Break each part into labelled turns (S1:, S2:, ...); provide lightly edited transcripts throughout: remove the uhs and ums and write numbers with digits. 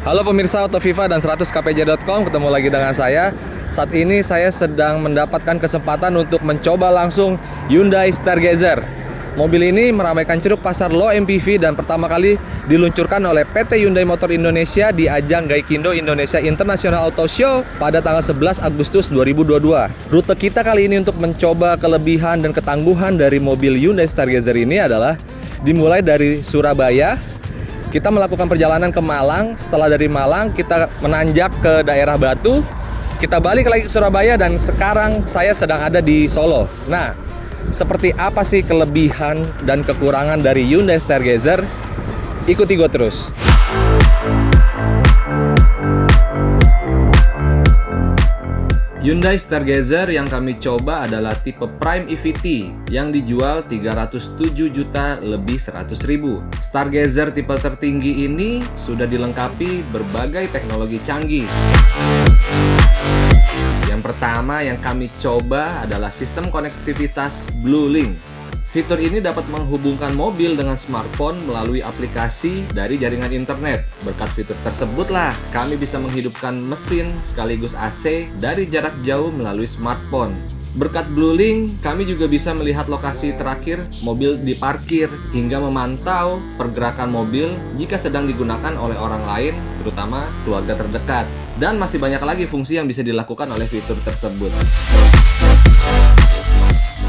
S1: Halo pemirsa Autoviva dan 100kpj.com, ketemu lagi dengan saya. Saat ini saya sedang mendapatkan kesempatan untuk mencoba langsung Hyundai Stargazer. Mobil ini meramaikan ceruk pasar low MPV dan pertama kali diluncurkan oleh PT Hyundai Motor Indonesia di ajang Gaikindo Indonesia International Auto Show pada tanggal 11 Agustus 2022. Rute kita kali ini untuk mencoba kelebihan dan ketangguhan dari mobil Hyundai Stargazer ini adalah dimulai dari Surabaya. Kita melakukan perjalanan ke Malang. Setelah dari Malang kita menanjak ke daerah Batu. Kita balik lagi ke Surabaya dan sekarang saya sedang ada di Solo. Nah, seperti apa sih kelebihan dan kekurangan dari Hyundai Stargazer? Ikuti gue terus. Hyundai Stargazer yang kami coba adalah tipe Prime EVT yang dijual 307 juta lebih 100 ribu. Stargazer tipe tertinggi ini sudah dilengkapi berbagai teknologi canggih. Yang pertama yang kami coba adalah sistem konektivitas BlueLink. Fitur ini dapat menghubungkan mobil dengan smartphone melalui aplikasi dari jaringan internet. Berkat fitur tersebutlah kami bisa menghidupkan mesin sekaligus AC dari jarak jauh melalui smartphone. Berkat BlueLink, kami juga bisa melihat lokasi terakhir mobil diparkir hingga memantau pergerakan mobil jika sedang digunakan oleh orang lain, terutama keluarga terdekat. Dan masih banyak lagi fungsi yang bisa dilakukan oleh fitur tersebut.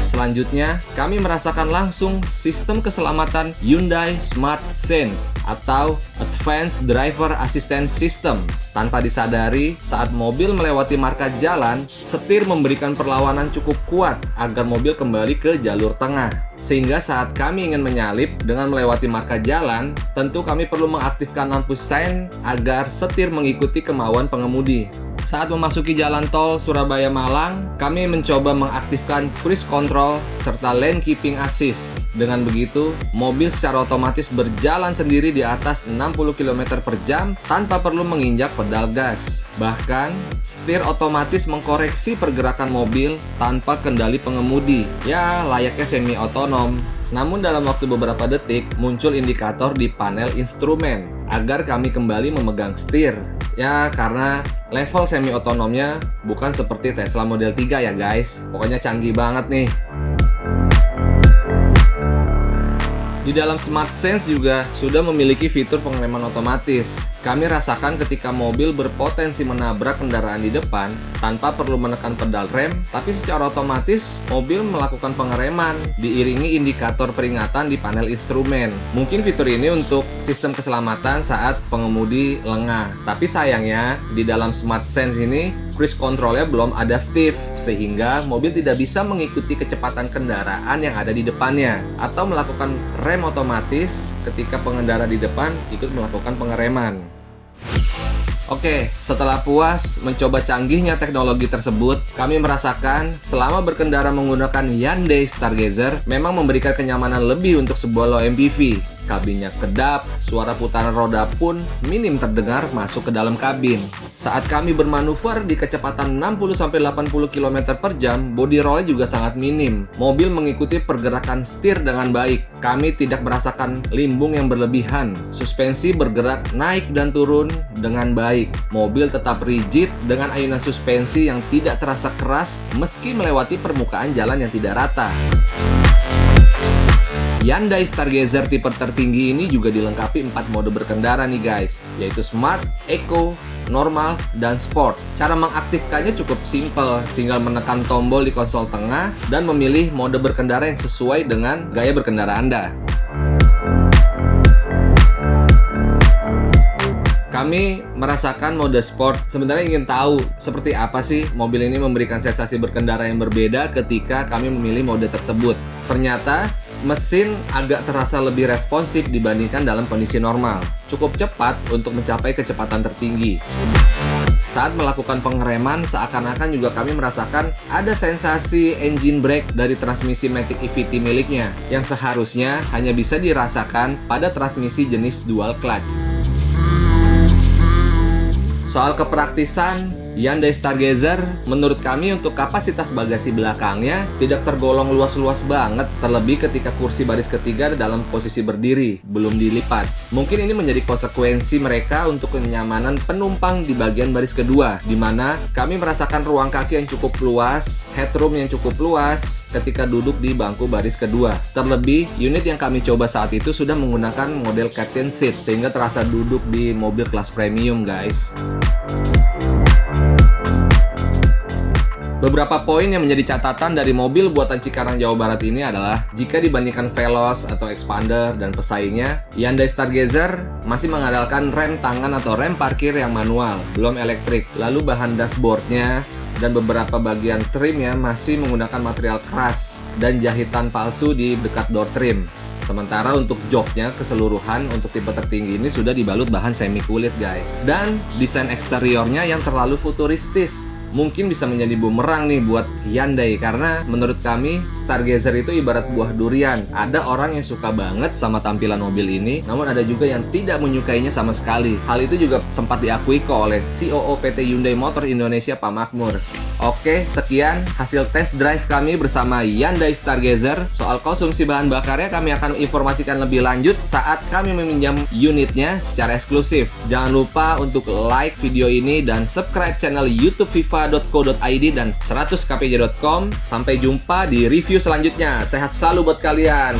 S1: Selanjutnya, kami merasakan langsung sistem keselamatan Hyundai Smart Sense atau Advanced Driver Assistance System. Tanpa disadari, saat mobil melewati marka jalan, setir memberikan perlawanan cukup kuat agar mobil kembali ke jalur tengah. Sehingga saat kami ingin menyalip dengan melewati marka jalan, tentu kami perlu mengaktifkan lampu sein agar setir mengikuti kemauan pengemudi. Saat memasuki jalan tol Surabaya-Malang, kami mencoba mengaktifkan cruise control serta lane keeping assist. Dengan begitu, mobil secara otomatis berjalan sendiri di atas 60 km per jam tanpa perlu menginjak pedal gas. Bahkan, setir otomatis mengkoreksi pergerakan mobil tanpa kendali pengemudi. Ya, layaknya semi-otonom. Namun dalam waktu beberapa detik, muncul indikator di panel instrumen agar kami kembali memegang setir. Ya, karena level semi-otonomnya bukan seperti Tesla Model 3 ya guys. Pokoknya canggih banget nih. Di dalam Smart Sense juga sudah memiliki fitur pengereman otomatis. Kami rasakan ketika mobil berpotensi menabrak kendaraan di depan tanpa perlu menekan pedal rem, tapi secara otomatis mobil melakukan pengereman diiringi indikator peringatan di panel instrumen. Mungkin fitur ini untuk sistem keselamatan saat pengemudi lengah. Tapi sayangnya di dalam Smart Sense ini cruise controlnya belum adaptif sehingga mobil tidak bisa mengikuti kecepatan kendaraan yang ada di depannya atau melakukan rem otomatis ketika pengendara di depan ikut melakukan pengereman. Oke, setelah puas mencoba canggihnya teknologi tersebut, kami merasakan selama berkendara menggunakan Hyundai Stargazer memang memberikan kenyamanan lebih untuk sebuah low MPV. Kabinnya kedap, suara putaran roda pun minim terdengar masuk ke dalam kabin. Saat kami bermanuver di kecepatan 60-80 km per jam, body roll juga sangat minim. Mobil mengikuti pergerakan setir dengan baik. Kami tidak merasakan limbung yang berlebihan. Suspensi bergerak naik dan turun dengan baik. Mobil tetap rigid dengan ayunan suspensi yang tidak terasa keras meski melewati permukaan jalan yang tidak rata. Hyundai Stargazer tipe tertinggi ini juga dilengkapi 4 mode berkendara nih guys, yaitu Smart, Eco, Normal, dan Sport. Cara mengaktifkannya cukup simple, tinggal menekan tombol di konsol tengah dan memilih mode berkendara yang sesuai dengan gaya berkendara Anda. Kami merasakan mode sport. Sebenarnya ingin tahu seperti apa sih mobil ini memberikan sensasi berkendara yang berbeda ketika kami memilih mode tersebut. Ternyata mesin agak terasa lebih responsif dibandingkan dalam kondisi normal. Cukup cepat untuk mencapai kecepatan tertinggi. Saat melakukan pengereman, seakan-akan juga kami merasakan ada sensasi engine brake dari transmisi Matic EVT miliknya, yang seharusnya hanya bisa dirasakan pada transmisi jenis dual clutch. Soal kepraktisan, Hyundai Stargazer menurut kami untuk kapasitas bagasi belakangnya tidak tergolong luas-luas banget, terlebih ketika kursi baris ketiga dalam posisi berdiri, belum dilipat. Mungkin ini menjadi konsekuensi mereka untuk kenyamanan penumpang di bagian baris kedua, di mana kami merasakan ruang kaki yang cukup luas, headroom yang cukup luas ketika duduk di bangku baris kedua. Terlebih, unit yang kami coba saat itu sudah menggunakan model captain seat, sehingga terasa duduk di mobil kelas premium, guys. Beberapa poin yang menjadi catatan dari mobil buatan Cikarang, Jawa Barat ini adalah jika dibandingkan Veloz atau Expander dan pesaingnya, Hyundai Stargazer masih mengandalkan rem tangan atau rem parkir yang manual, belum elektrik. Lalu bahan dashboardnya dan beberapa bagian trimnya masih menggunakan material keras dan jahitan palsu di dekat door trim. Sementara untuk joknya keseluruhan untuk tipe tertinggi ini sudah dibalut bahan semi kulit, guys. Dan desain eksteriornya yang terlalu futuristis mungkin bisa menjadi bumerang nih buat Hyundai, karena menurut kami Stargazer itu ibarat buah durian. Ada orang yang suka banget sama tampilan mobil ini, namun ada juga yang tidak menyukainya sama sekali. Hal itu juga sempat diakui kok oleh COO PT Hyundai Motor Indonesia, Pak Makmur. Oke, sekian hasil test drive kami bersama Hyundai Stargazer. Soal konsumsi bahan bakarnya kami akan informasikan lebih lanjut saat kami meminjam unitnya secara eksklusif. Jangan lupa untuk like video ini dan subscribe channel YouTube viva.co.id dan 100kpj.com. Sampai jumpa di review selanjutnya. Sehat selalu buat kalian.